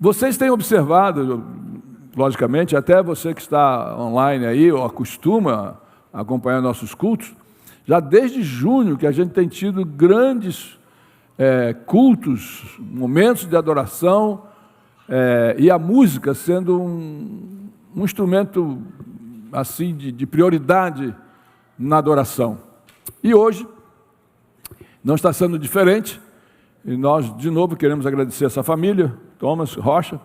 Vocês têm observado, logicamente, até você que está online aí, ou acostuma acompanhar nossos cultos, já desde junho que a gente tem tido grandes cultos, momentos de adoração, e a música sendo um instrumento assim de prioridade na adoração. E hoje não está sendo diferente, e nós de novo queremos agradecer essa família, Thomas Rocha,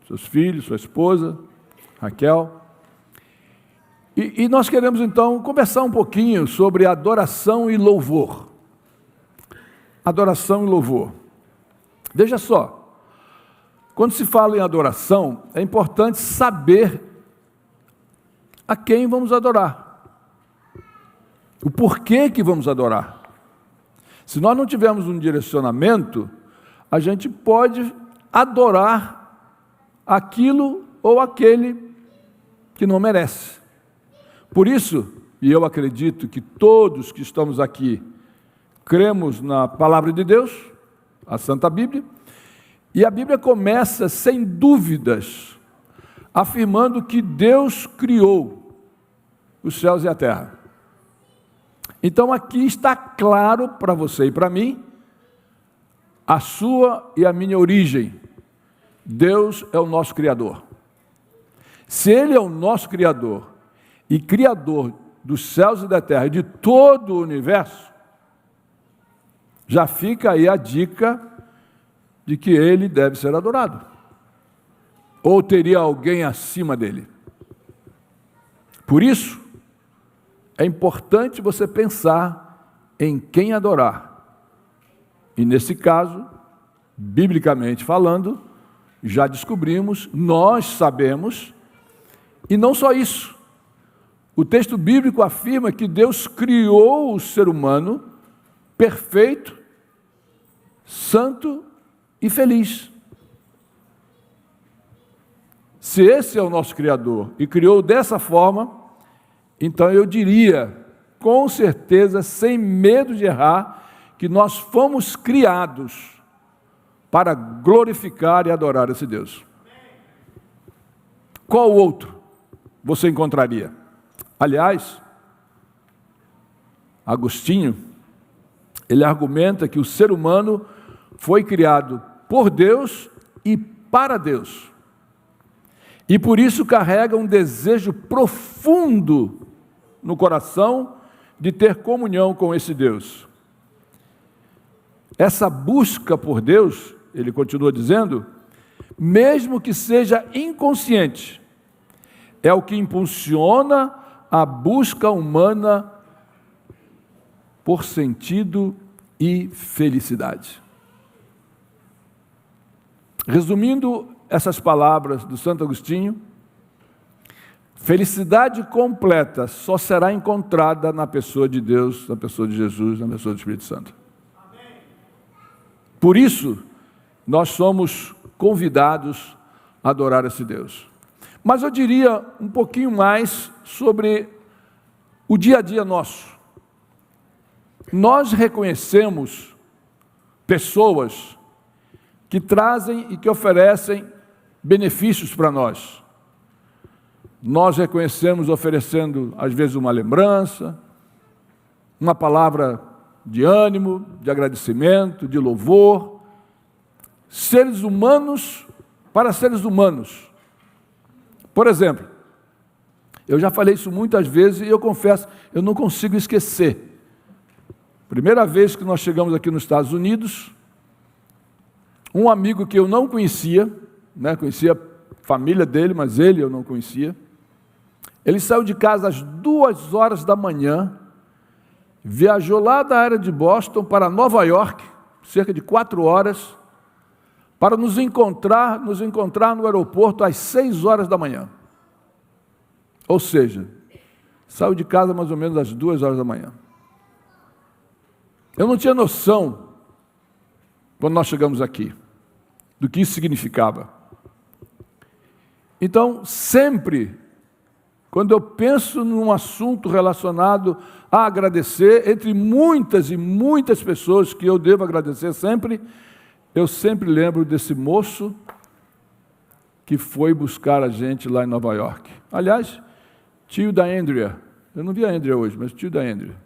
seus filhos, sua esposa, Raquel. E nós queremos então conversar um pouquinho sobre adoração e louvor. Adoração e louvor. Veja só, quando se fala em adoração, é importante saber a quem vamos adorar, o porquê que vamos adorar. Se nós não tivermos um direcionamento, a gente pode adorar aquilo ou aquele que não merece. Por isso, e eu acredito que todos que estamos aqui cremos na Palavra de Deus, a Santa Bíblia, e a Bíblia começa, sem dúvidas, afirmando que Deus criou os céus e a terra. Então aqui está claro para você e para mim, a sua e a minha origem. Deus é o nosso Criador. Se Ele é o nosso Criador, e Criador dos céus e da terra, e de todo o universo, já fica aí a dica de que Ele deve ser adorado. Ou teria alguém acima dele. Por isso, é importante você pensar em quem adorar. E nesse caso, biblicamente falando, já descobrimos, nós sabemos, e não só isso. O texto bíblico afirma que Deus criou o ser humano perfeito, santo e feliz. Se esse é o nosso Criador e criou dessa forma, então eu diria, com certeza, sem medo de errar, que nós fomos criados para glorificar e adorar esse Deus. Qual outro você encontraria? Aliás, Agostinho, ele argumenta que o ser humano foi criado por Deus e para Deus. E por isso carrega um desejo profundo no coração de ter comunhão com esse Deus. Essa busca por Deus, ele continua dizendo, mesmo que seja inconsciente, é o que impulsiona a busca humana por sentido e felicidade. Resumindo essas palavras do Santo Agostinho, felicidade completa só será encontrada na pessoa de Deus, na pessoa de Jesus, na pessoa do Espírito Santo. Por isso, nós somos convidados a adorar esse Deus. Mas eu diria um pouquinho mais sobre o dia a dia nosso. Nós reconhecemos pessoas que trazem e que oferecem benefícios para nós. Nós reconhecemos oferecendo, às vezes, uma lembrança, uma palavra de ânimo, de agradecimento, de louvor. Seres humanos para seres humanos. Por exemplo, eu já falei isso muitas vezes e eu confesso, eu não consigo esquecer. Primeira vez que nós chegamos aqui nos Estados Unidos, um amigo que eu não conhecia, conhecia a família dele, mas ele eu não conhecia, ele saiu de casa às 2 horas da manhã, viajou lá da área de Boston para Nova York, cerca de 4 horas, para nos encontrar no aeroporto às 6 horas da manhã. Ou seja, saiu de casa mais ou menos às 2 horas da manhã. Eu não tinha noção, quando nós chegamos aqui, do que isso significava. Então, sempre, quando eu penso num assunto relacionado a agradecer, entre muitas e muitas pessoas que eu devo agradecer sempre, eu sempre lembro desse moço que foi buscar a gente lá em Nova York. Aliás, tio da Andrea. Eu não vi a Andrea hoje, mas tio da Andrea.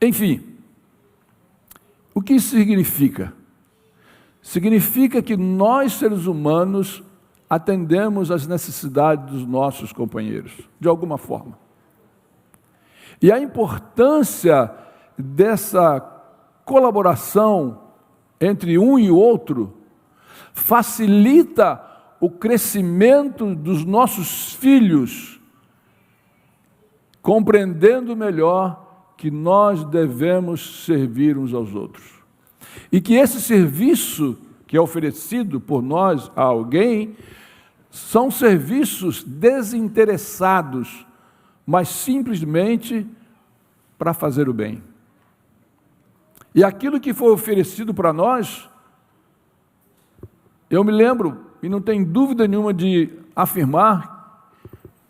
Enfim, o que isso significa? Significa que nós, seres humanos, atendemos às necessidades dos nossos companheiros, de alguma forma. E a importância dessa colaboração entre um e outro facilita o crescimento dos nossos filhos, compreendendo melhor que nós devemos servir uns aos outros. E que esse serviço que é oferecido por nós a alguém são serviços desinteressados, mas simplesmente para fazer o bem. E aquilo que foi oferecido para nós, eu me lembro, e não tenho dúvida nenhuma de afirmar,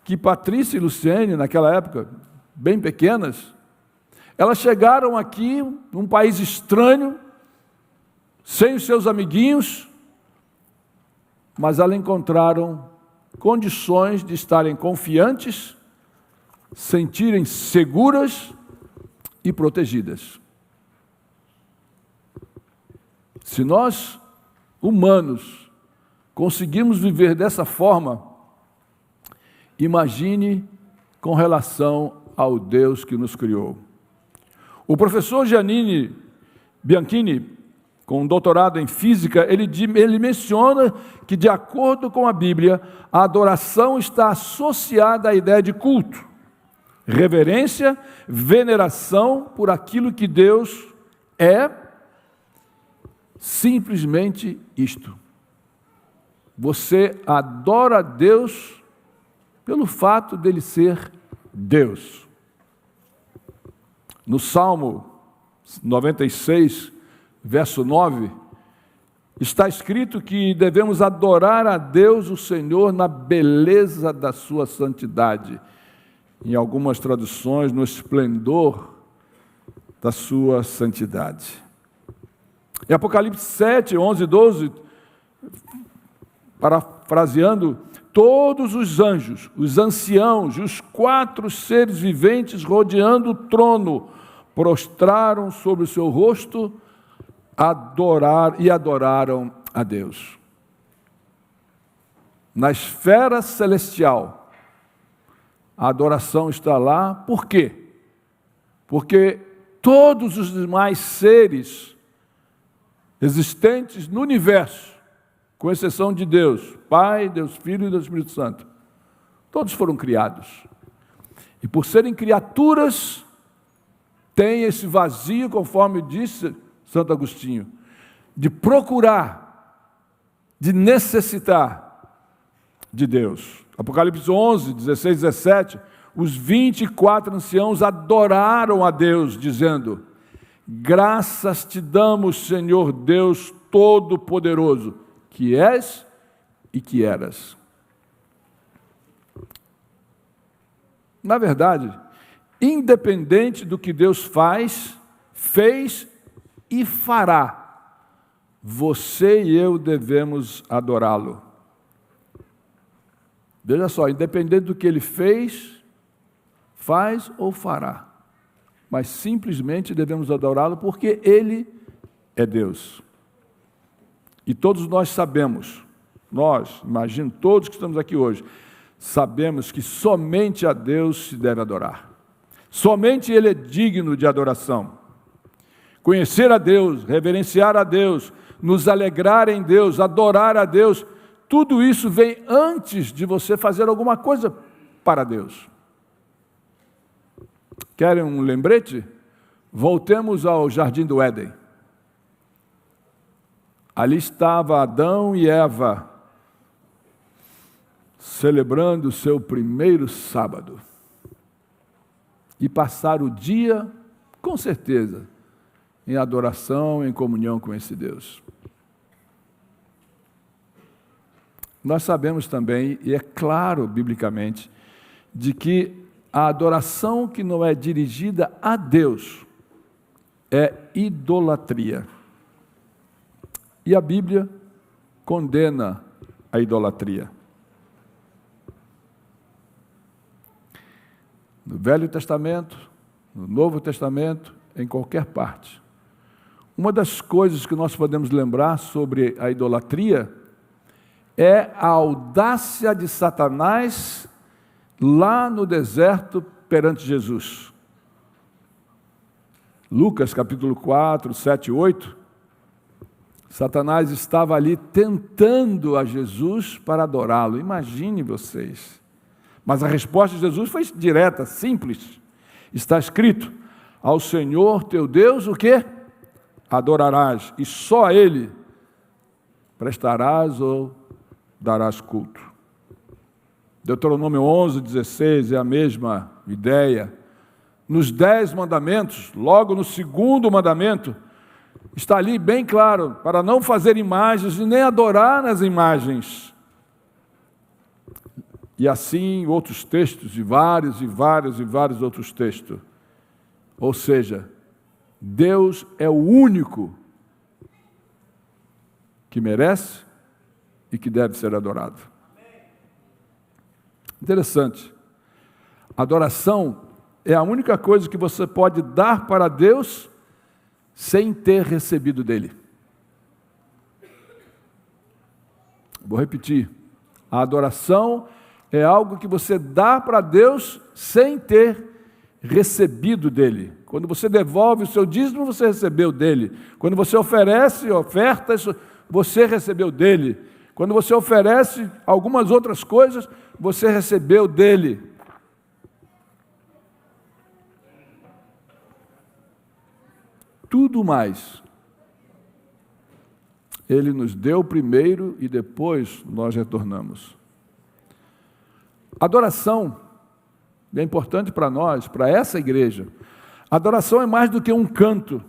que Patrícia e Luciene, naquela época, bem pequenas, elas chegaram aqui, num país estranho, sem os seus amiguinhos, mas elas encontraram condições de estarem confiantes, sentirem seguras e protegidas. Se nós, humanos, conseguimos viver dessa forma, imagine com relação ao Deus que nos criou. O professor Giannini Bianchini, com um doutorado em física, ele menciona que, de acordo com a Bíblia, a adoração está associada à ideia de culto, reverência, veneração por aquilo que Deus é, simplesmente isto. Você adora a Deus pelo fato dele ser Deus. No Salmo 96, verso 9, está escrito que devemos adorar a Deus, o Senhor, na beleza da sua santidade. Em algumas traduções, no esplendor da sua santidade. Em Apocalipse 7, 11 e 12, parafraseando, todos os anjos, os anciãos e os 4 seres viventes rodeando o trono, prostraram sobre o seu rosto, adoraram a Deus. Na esfera celestial, a adoração está lá, por quê? Porque todos os demais seres existentes no universo, com exceção de Deus, Pai, Deus Filho e Deus Espírito Santo, todos foram criados. E por serem criaturas, têm esse vazio, conforme disse Santo Agostinho, de procurar, de necessitar de Deus. Apocalipse 11, 16, 17, os 24 anciãos adoraram a Deus, dizendo: graças te damos, Senhor Deus Todo-Poderoso, que és e que eras. Na verdade, independente do que Deus faz, fez e fará, você e eu devemos adorá-lo. Veja só, independente do que ele fez, faz ou fará, mas simplesmente devemos adorá-lo porque ele é Deus. E todos nós sabemos, imagino todos que estamos aqui hoje, sabemos que somente a Deus se deve adorar. Somente Ele é digno de adoração. Conhecer a Deus, reverenciar a Deus, nos alegrar em Deus, adorar a Deus, tudo isso vem antes de você fazer alguma coisa para Deus. Querem um lembrete? Voltemos ao Jardim do Éden. Ali estava Adão e Eva, celebrando o seu primeiro sábado. E passaram o dia, com certeza, em adoração, em comunhão com esse Deus. Nós sabemos também, e é claro biblicamente, de que a adoração que não é dirigida a Deus é idolatria. E a Bíblia condena a idolatria. No Velho Testamento, no Novo Testamento, em qualquer parte. Uma das coisas que nós podemos lembrar sobre a idolatria é a audácia de Satanás lá no deserto perante Jesus. Lucas capítulo 4, 7 e 8, Satanás estava ali tentando a Jesus para adorá-lo. Imagine vocês. Mas a resposta de Jesus foi direta, simples. Está escrito: ao Senhor teu Deus o quê? Adorarás, e só a Ele prestarás ou darás culto. Deuteronômio 11, 16 é a mesma ideia. Nos 10 mandamentos, logo no segundo mandamento, está ali bem claro, para não fazer imagens e nem adorar nas imagens. E assim outros textos, e vários outros textos. Ou seja, Deus é o único que merece e que deve ser adorado. Interessante. Adoração é a única coisa que você pode dar para Deus sem ter recebido dele. Vou repetir. A adoração é algo que você dá para Deus sem ter recebido dele. Quando você devolve o seu dízimo, você recebeu dele. Quando você oferece ofertas, você recebeu dele. Quando você oferece algumas outras coisas, você recebeu dele. Tudo mais, ele nos deu primeiro e depois nós retornamos. Adoração é importante para nós, para essa igreja. Adoração é mais do que um canto,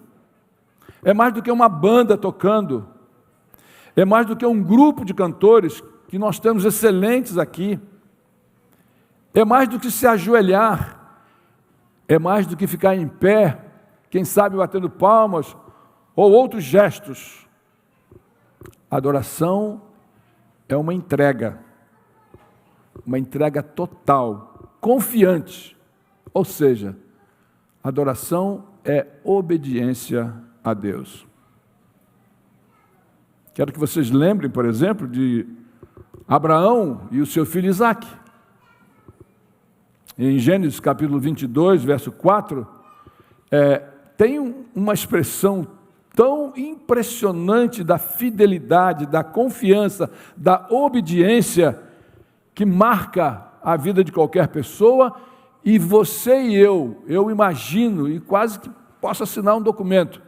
é mais do que uma banda tocando, é mais do que um grupo de cantores, que nós temos excelentes aqui, é mais do que se ajoelhar, é mais do que ficar em pé, quem sabe batendo palmas, ou outros gestos. Adoração é uma entrega total, confiante. Ou seja, adoração é obediência a Deus. Quero que vocês lembrem, por exemplo, de Abraão e o seu filho Isaque. Em Gênesis capítulo 22, verso 4, tem uma expressão tão impressionante da fidelidade, da confiança, da obediência, que marca a vida de qualquer pessoa, e você e eu imagino, e quase que posso assinar um documento,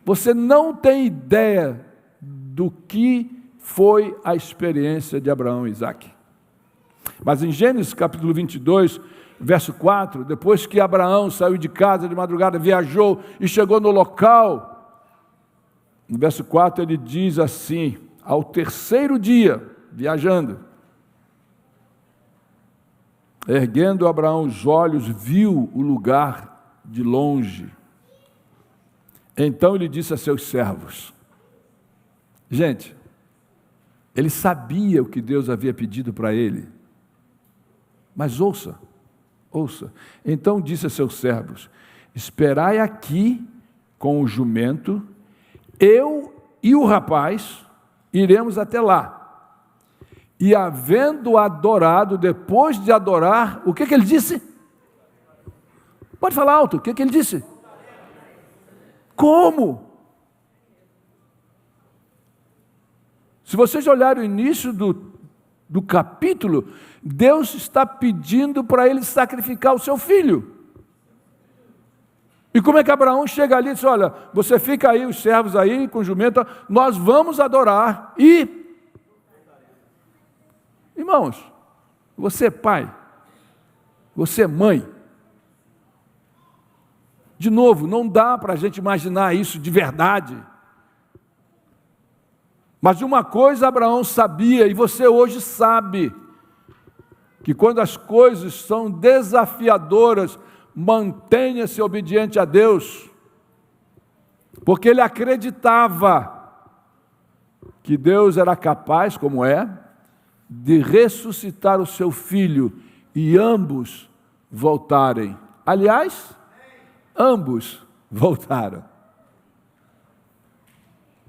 você não tem ideia do que foi a experiência de Abraão e Isaque. Mas em Gênesis capítulo 22, verso 4, depois que Abraão saiu de casa de madrugada, viajou e chegou no local, no verso 4 ele diz assim: ao terceiro dia, viajando, erguendo Abraão os olhos, viu o lugar de longe. Então ele disse a seus servos, gente, ele sabia o que Deus havia pedido para ele, mas ouça, então disse a seus servos, esperai aqui com o jumento, eu e o rapaz iremos até lá. E havendo adorado, depois de adorar, o que ele disse? Pode falar alto, o que ele disse? Como? Se vocês olharem o início do capítulo, Deus está pedindo para ele sacrificar o seu filho. E como é que Abraão chega ali e diz, olha, você fica aí, os servos aí, com o jumento, nós vamos adorar. E, irmãos, você é pai, você é mãe. De novo, não dá para a gente imaginar isso de verdade. Mas de uma coisa Abraão sabia, e você hoje sabe, que quando as coisas são desafiadoras, mantenha-se obediente a Deus, porque ele acreditava que Deus era capaz, como é, de ressuscitar o seu filho e ambos voltarem. Aliás, ambos voltaram.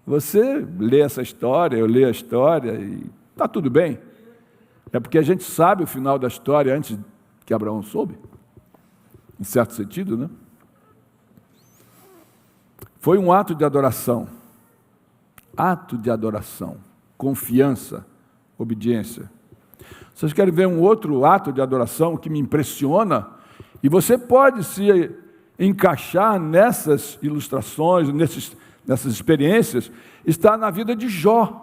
Você lê essa história, eu leio a história e está tudo bem. É porque a gente sabe o final da história antes que Abraão soube, em certo sentido, né? Foi um ato de adoração, confiança, obediência. Vocês querem ver um outro ato de adoração que me impressiona? E você pode se encaixar nessas ilustrações, nessas experiências, está na vida de Jó.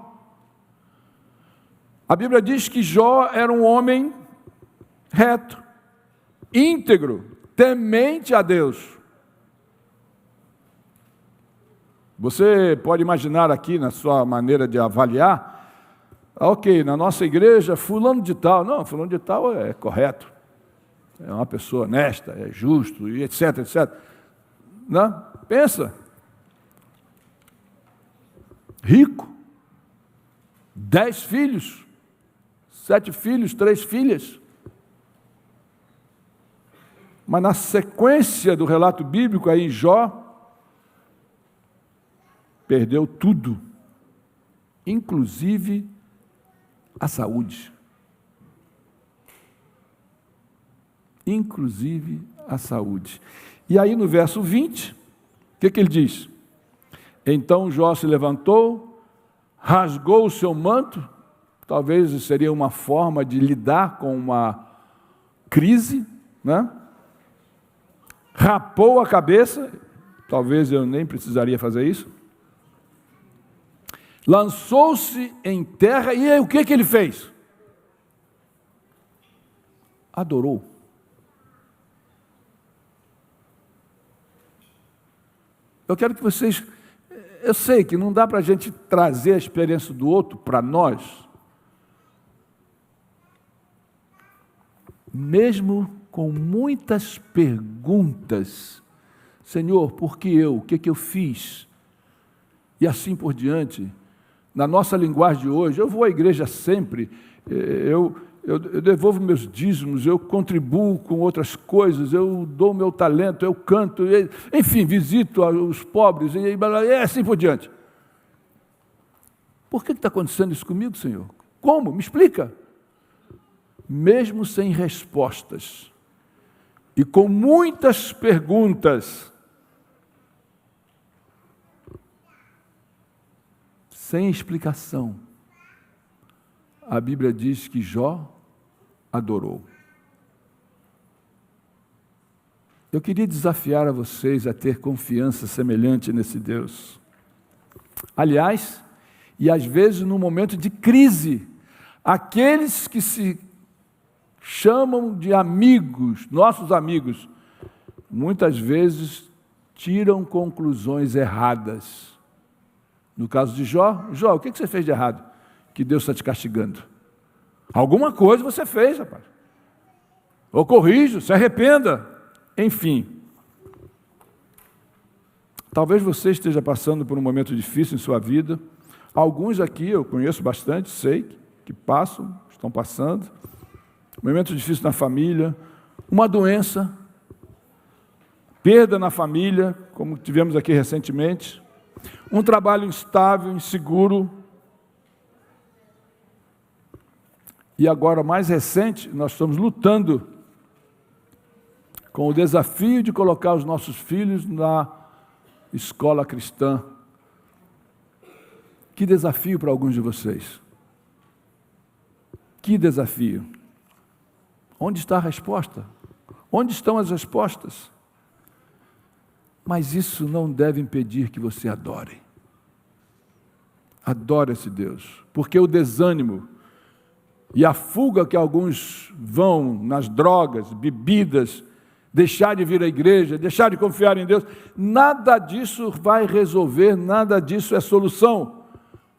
A Bíblia diz que Jó era um homem reto, íntegro, temente a Deus. Você pode imaginar aqui, na sua maneira de avaliar, ok, na nossa igreja, fulano de tal. Não, fulano de tal é correto, é uma pessoa honesta, é justo, e etc, etc. Não? Pensa. Rico, 10 filhos, 7 filhos, 3 filhas. Mas na sequência do relato bíblico, aí em Jó, perdeu tudo, inclusive a saúde. Inclusive a saúde. E aí no verso 20, o que ele diz? Então Jó se levantou, rasgou o seu manto, talvez seria uma forma de lidar com uma crise, né? Rapou a cabeça, talvez eu nem precisaria fazer isso, lançou-se em terra, e aí o que ele fez? Adorou. Eu quero que vocês, eu sei que não dá para a gente trazer a experiência do outro para nós, mesmo com muitas perguntas, Senhor, por que eu? O que eu fiz? E assim por diante. Na nossa linguagem de hoje, eu vou à igreja sempre, eu devolvo meus dízimos, eu contribuo com outras coisas, eu dou meu talento, eu canto, enfim, visito os pobres, e assim por diante. Por que está acontecendo isso comigo, Senhor? Como? Me explica. Mesmo sem respostas, e com muitas perguntas, sem explicação, a Bíblia diz que Jó adorou. Eu queria desafiar a vocês a ter confiança semelhante nesse Deus. Aliás, e às vezes no momento de crise, aqueles que se chamam de amigos, nossos amigos, muitas vezes tiram conclusões erradas. No caso de Jó, o que você fez de errado? Que Deus está te castigando. Alguma coisa você fez, rapaz. Ou corrija, se arrependa. Enfim. Talvez você esteja passando por um momento difícil em sua vida. Alguns aqui, eu conheço bastante, sei que passam, estão passando. Um momento difícil na família, uma doença, perda na família, como tivemos aqui recentemente, um trabalho instável, inseguro. E agora, mais recente, nós estamos lutando com o desafio de colocar os nossos filhos na escola cristã. Que desafio para alguns de vocês. Que desafio. Onde está a resposta? Onde estão as respostas? Mas isso não deve impedir que você adore. Adore esse Deus, porque o desânimo e a fuga que alguns vão nas drogas, bebidas, deixar de vir à igreja, deixar de confiar em Deus, nada disso vai resolver, nada disso é solução.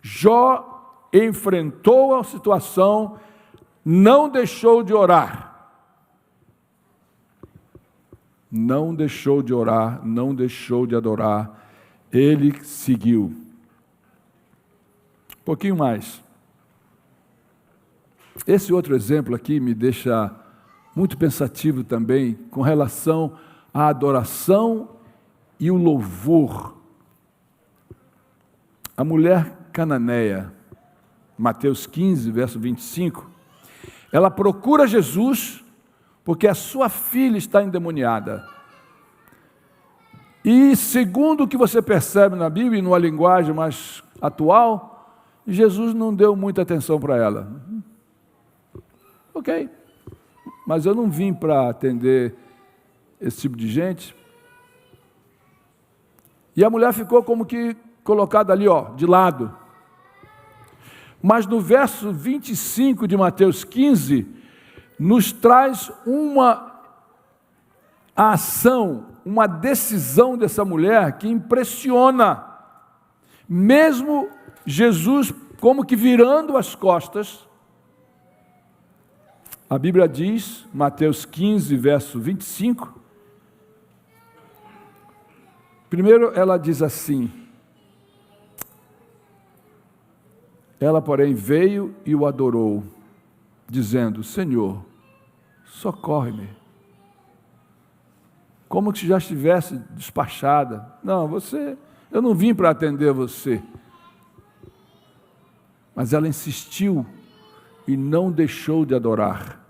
Jó enfrentou a situação, não deixou de orar. Não deixou de orar, não deixou de adorar, ele seguiu. Um pouquinho mais. Esse outro exemplo aqui me deixa muito pensativo também com relação à adoração e o louvor. A mulher cananeia, Mateus 15, verso 25, ela procura Jesus porque a sua filha está endemoniada. E segundo o que você percebe na Bíblia, numa linguagem mais atual, Jesus não deu muita atenção para ela. Ok, mas eu não vim para atender esse tipo de gente. E a mulher ficou como que colocada ali, de lado. Mas no verso 25 de Mateus 15, nos traz uma ação, uma decisão dessa mulher que impressiona. Mesmo Jesus como que virando as costas, a Bíblia diz, Mateus 15, verso 25, primeiro ela diz assim: ela, porém, veio e o adorou, dizendo: Senhor, socorre-me. Como se já estivesse despachada. Não, eu não vim para atender você. Mas ela insistiu e não deixou de adorar.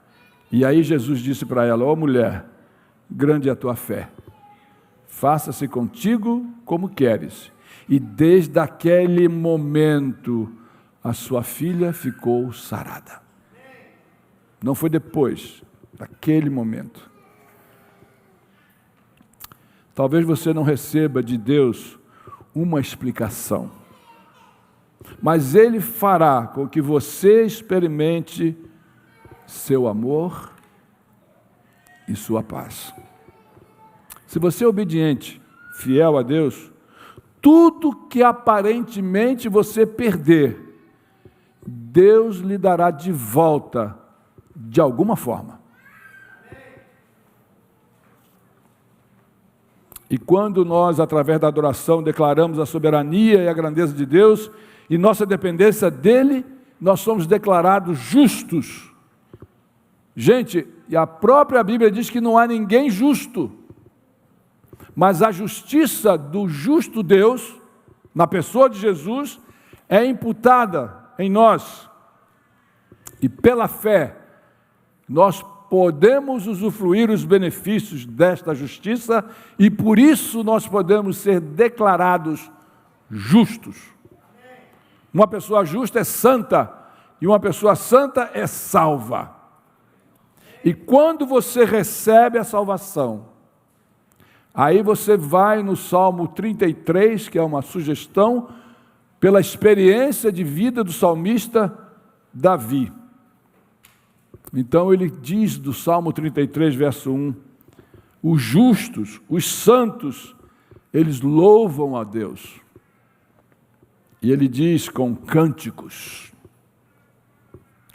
E aí Jesus disse para ela: ó mulher, grande é a tua fé. Faça-se contigo como queres. E desde aquele momento, a sua filha ficou sarada. Não foi depois, daquele momento. Talvez você não receba de Deus uma explicação, mas Ele fará com que você experimente seu amor e sua paz. Se você é obediente, fiel a Deus, tudo que aparentemente você perder, Deus lhe dará de volta de alguma forma. E quando nós, através da adoração, declaramos a soberania e a grandeza de Deus e nossa dependência dEle, nós somos declarados justos. Gente, e a própria Bíblia diz que não há ninguém justo, mas a justiça do justo Deus, na pessoa de Jesus, é imputada em nós. E pela fé, nós podemos usufruir os benefícios desta justiça e por isso nós podemos ser declarados justos. Uma pessoa justa é santa e uma pessoa santa é salva. E quando você recebe a salvação, aí você vai no Salmo 33, que é uma sugestão, pela experiência de vida do salmista Davi. Então ele diz do Salmo 33, verso 1, os justos, os santos, eles louvam a Deus. E ele diz com cânticos,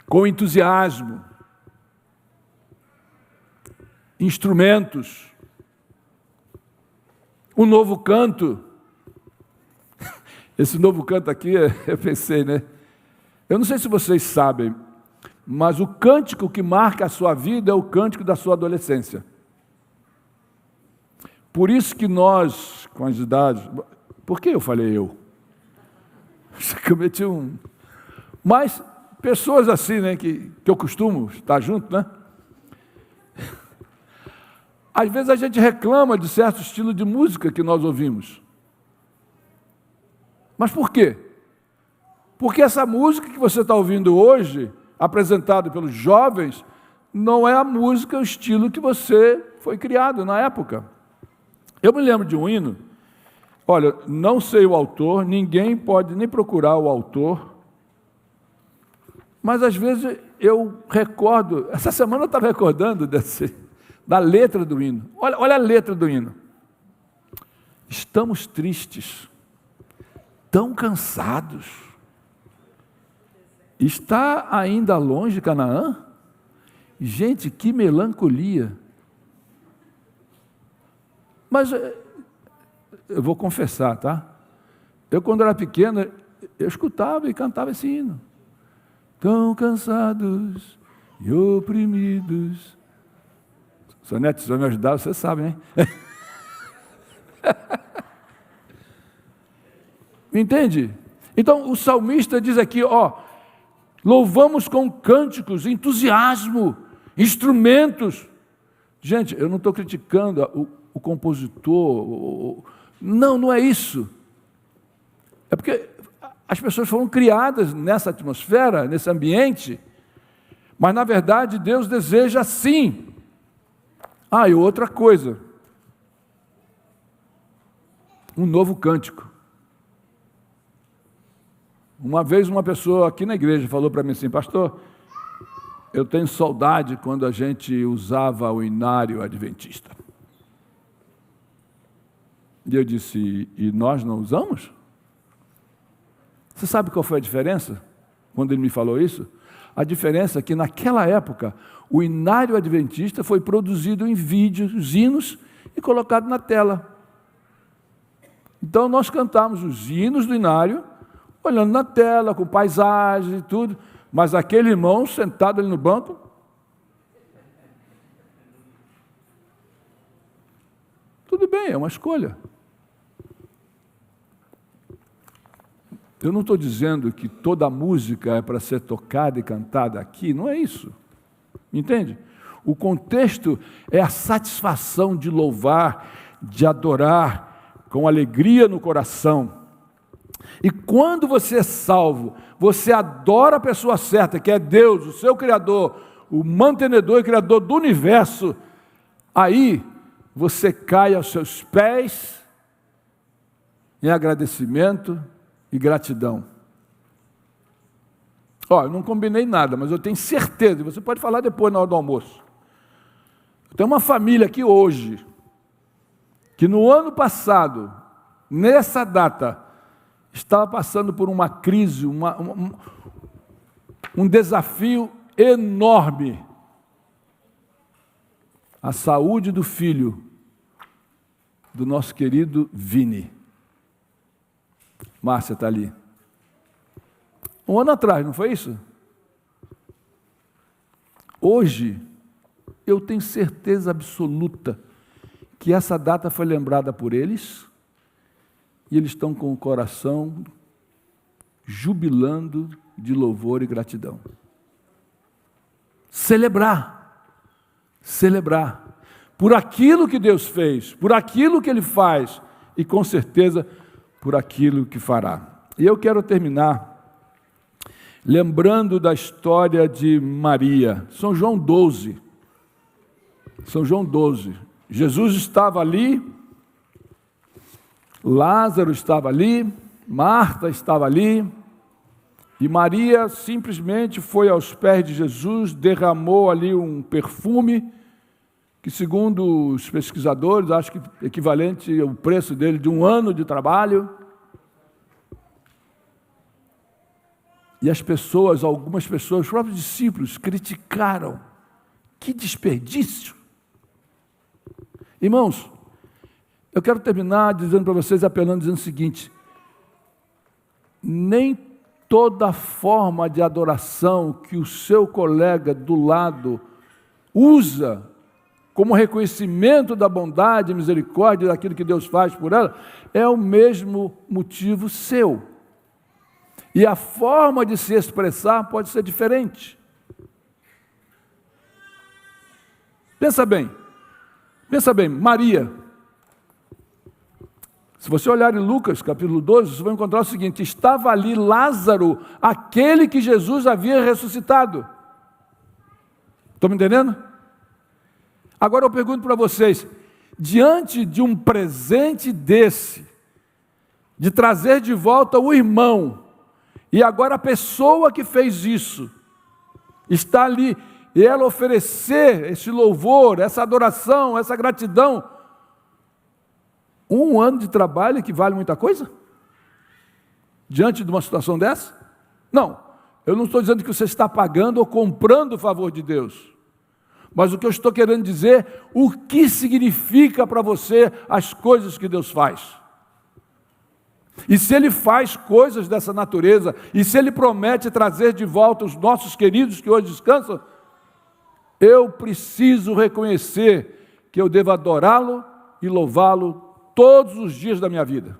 com entusiasmo, instrumentos, um novo canto. Esse novo canto aqui, eu pensei, né? Eu não sei se vocês sabem, mas o cântico que marca a sua vida é o cântico da sua adolescência. Por isso que nós, com as idades... Por que eu falei eu? Cometi um... Mas pessoas assim, né, que eu costumo estar junto, né? Às vezes a gente reclama de certo estilo de música que nós ouvimos. Mas por quê? Porque essa música que você está ouvindo hoje, apresentada pelos jovens, não é a música, o estilo que você foi criado na época. Eu me lembro de um hino, olha, não sei o autor, ninguém pode nem procurar o autor, mas às vezes eu recordo, essa semana eu estava recordando da letra do hino. Olha a letra do hino. Estamos tristes, tão cansados. Está ainda longe Canaã? Gente, que melancolia. Mas eu vou confessar, tá? Eu, quando era pequeno, eu escutava e cantava esse hino. tão cansados e oprimidos. Sonete, se vai me ajudar, você sabe, hein? Entende? Então, o salmista diz aqui, louvamos com cânticos, entusiasmo, instrumentos. Gente, eu não estou criticando o compositor, não é isso. É porque as pessoas foram criadas nessa atmosfera, nesse ambiente, mas na verdade Deus deseja assim. E outra coisa, um novo cântico. Uma vez uma pessoa aqui na igreja falou para mim assim: pastor, eu tenho saudade quando a gente usava o inário adventista. E eu disse: e nós não usamos? Você sabe qual foi a diferença? Quando ele me falou isso, a diferença é que naquela época o inário adventista foi produzido em vídeos, hinos e colocado na tela. Então nós cantávamos os hinos do inário, olhando na tela, com paisagem e tudo, mas aquele irmão sentado ali no banco, tudo bem, é uma escolha. Eu não estou dizendo que toda música é para ser tocada e cantada aqui, não é isso. Entende? O contexto é a satisfação de louvar, de adorar, com alegria no coração. E quando você é salvo, você adora a pessoa certa, que é Deus, o seu Criador, o mantenedor e Criador do universo, aí você cai aos seus pés em agradecimento e gratidão. Eu não combinei nada, mas eu tenho certeza, e você pode falar depois na hora do almoço. Eu tenho uma família aqui hoje, que no ano passado, nessa data, estava passando por uma crise, um desafio enorme. A saúde do filho do nosso querido Vini. Márcia está ali. Um ano atrás, não foi isso? Hoje, eu tenho certeza absoluta que essa data foi lembrada por eles e eles estão com o coração jubilando de louvor e gratidão. Celebrar por aquilo que Deus fez, por aquilo que Ele faz e com certeza por aquilo que fará. E eu quero terminar lembrando da história de Maria, São João 12. Jesus estava ali, Lázaro estava ali, Marta estava ali, e Maria simplesmente foi aos pés de Jesus, derramou ali um perfume, que segundo os pesquisadores, acho que equivalente ao preço dele de um ano de trabalho. E as pessoas, algumas pessoas, os próprios discípulos, criticaram. Que desperdício! Irmãos, eu quero terminar dizendo para vocês, apelando, dizendo o seguinte: nem toda forma de adoração que o seu colega do lado usa como reconhecimento da bondade e misericórdia daquilo que Deus faz por ela, é o mesmo motivo seu. E a forma de se expressar pode ser diferente. Pensa bem, Maria. Se você olhar em Lucas, capítulo 12, você vai encontrar o seguinte: estava ali Lázaro, aquele que Jesus havia ressuscitado. Estão me entendendo? Agora eu pergunto para vocês, diante de um presente desse, de trazer de volta o irmão, e agora a pessoa que fez isso, está ali, e ela oferecer esse louvor, essa adoração, essa gratidão, um ano de trabalho equivale a muita coisa? Diante de uma situação dessa? Não, eu não estou dizendo que você está pagando ou comprando o favor de Deus, mas o que eu estou querendo dizer, o que significa para você as coisas que Deus faz. E se Ele faz coisas dessa natureza, e se Ele promete trazer de volta os nossos queridos que hoje descansam, eu preciso reconhecer que eu devo adorá-lo e louvá-lo todos os dias da minha vida.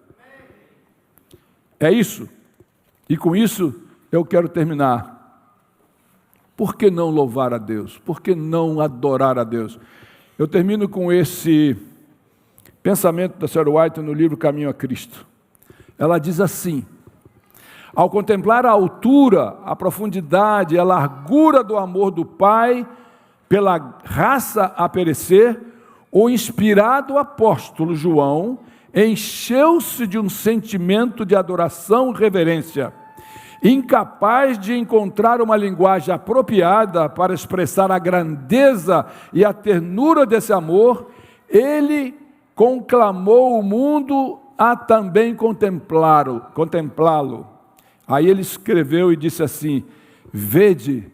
É isso. E com isso eu quero terminar. Por que não louvar a Deus? Por que não adorar a Deus? Eu termino com esse pensamento da Sarah White no livro Caminho a Cristo. Ela diz assim: ao contemplar a altura, a profundidade, a largura do amor do Pai pela raça a perecer, o inspirado apóstolo João encheu-se de um sentimento de adoração e reverência. Incapaz de encontrar uma linguagem apropriada para expressar a grandeza e a ternura desse amor, ele conclamou o mundo a também contemplá-lo. Aí ele escreveu e disse assim: vede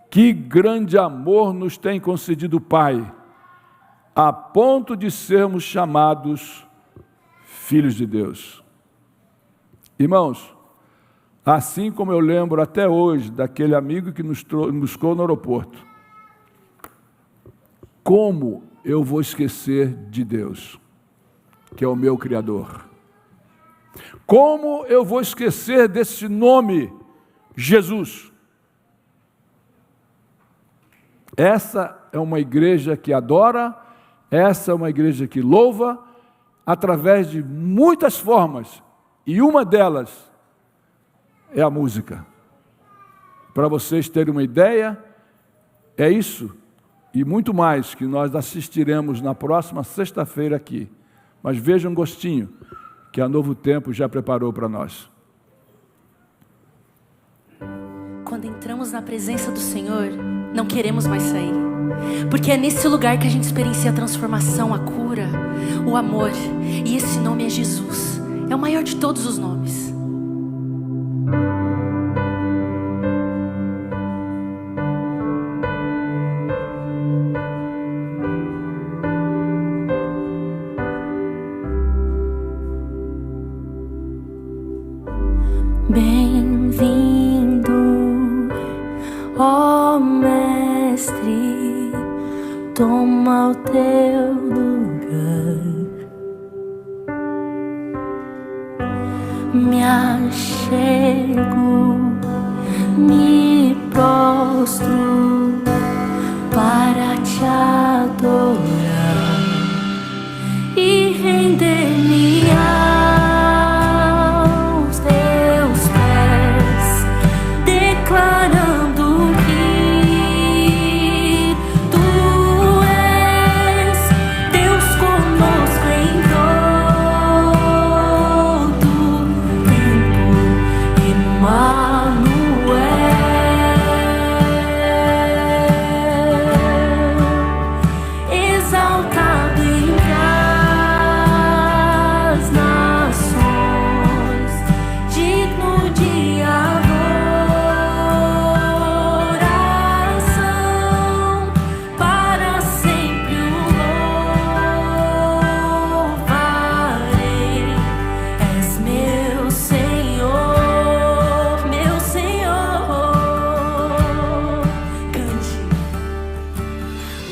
que grande amor nos tem concedido o Pai, a ponto de sermos chamados filhos de Deus. Irmãos, assim como eu lembro até hoje daquele amigo que nos buscou no aeroporto, como eu vou esquecer de Deus, que é o meu Criador? Como eu vou esquecer desse nome, Jesus? Essa é uma igreja que adora, essa é uma igreja que louva, através de muitas formas, e uma delas é a música. Para vocês terem uma ideia, é isso e muito mais que nós assistiremos na próxima sexta-feira aqui. Mas vejam um gostinho que a Novo Tempo já preparou para nós. Quando entramos na presença do Senhor, não queremos mais sair, porque é nesse lugar que a gente experiencia a transformação, a cura, o amor. E esse nome é Jesus, é o maior de todos os nomes. Bem-vindo, ó Mestre, toma o teu lugar. Me achego, me prostro para te adorar e render-me aos teus pés, declarando que tu és Deus conosco em todo tempo, Emmanuel, exaltado entre as nações, digno de adoração, para sempre o louvarei. És meu Senhor, meu Senhor. Cante.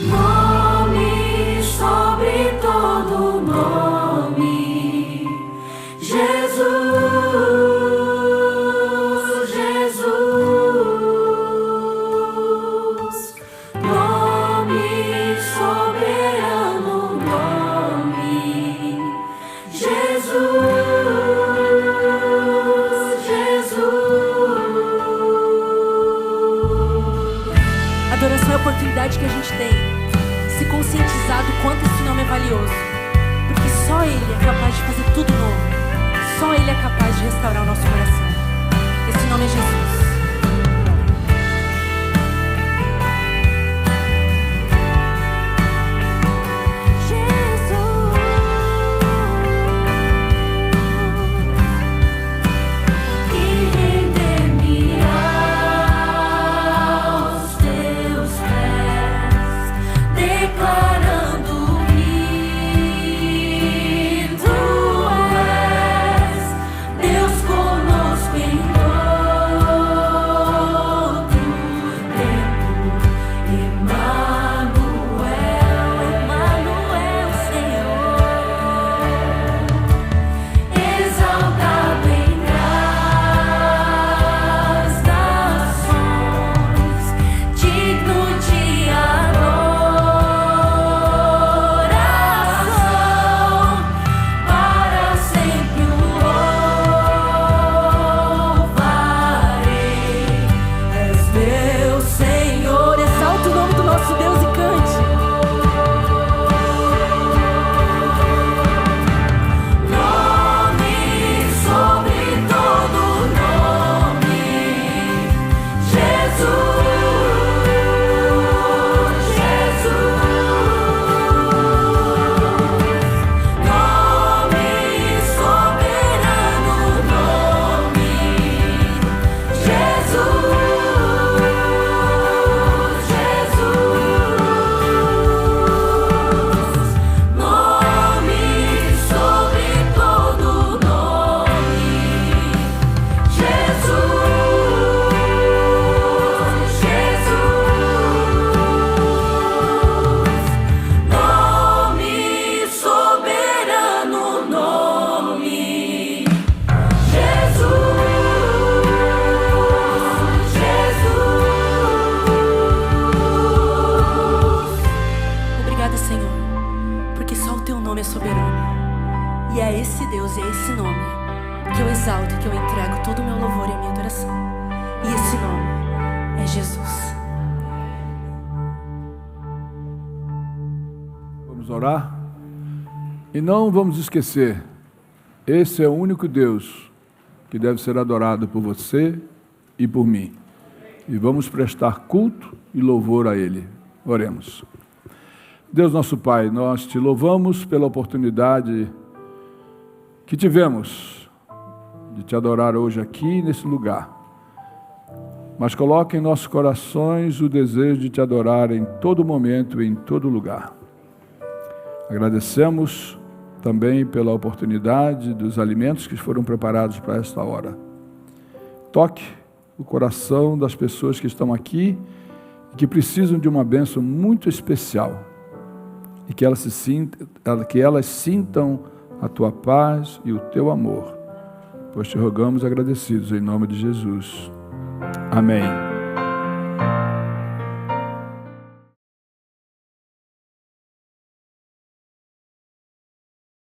Nome sobre todo nome, Jesus, Jesus. Nome soberano, nome, Jesus, Jesus. Adoração é a oportunidade que a gente tem se conscientizar do quanto esse nome é valioso, porque só Ele é capaz de fazer tudo novo, só Ele é capaz de restaurar o nosso coração. Esse nome é Jesus. E render-me aos teus pés, declarando que tu és que eu entrego todo o meu louvor e a minha adoração. E esse nome é Jesus. Vamos orar? E não vamos esquecer, esse é o único Deus que deve ser adorado por você e por mim. E vamos prestar culto e louvor a Ele. Oremos. Deus nosso Pai, nós te louvamos pela oportunidade que tivemos de te adorar hoje aqui nesse lugar. Mas coloca em nossos corações o desejo de te adorar em todo momento e em todo lugar. Agradecemos também pela oportunidade dos alimentos que foram preparados para esta hora. Toque o coração das pessoas que estão aqui e que precisam de uma bênção muito especial e que elas sintam a tua paz e o teu amor, pois te rogamos agradecidos em nome de Jesus. Amém.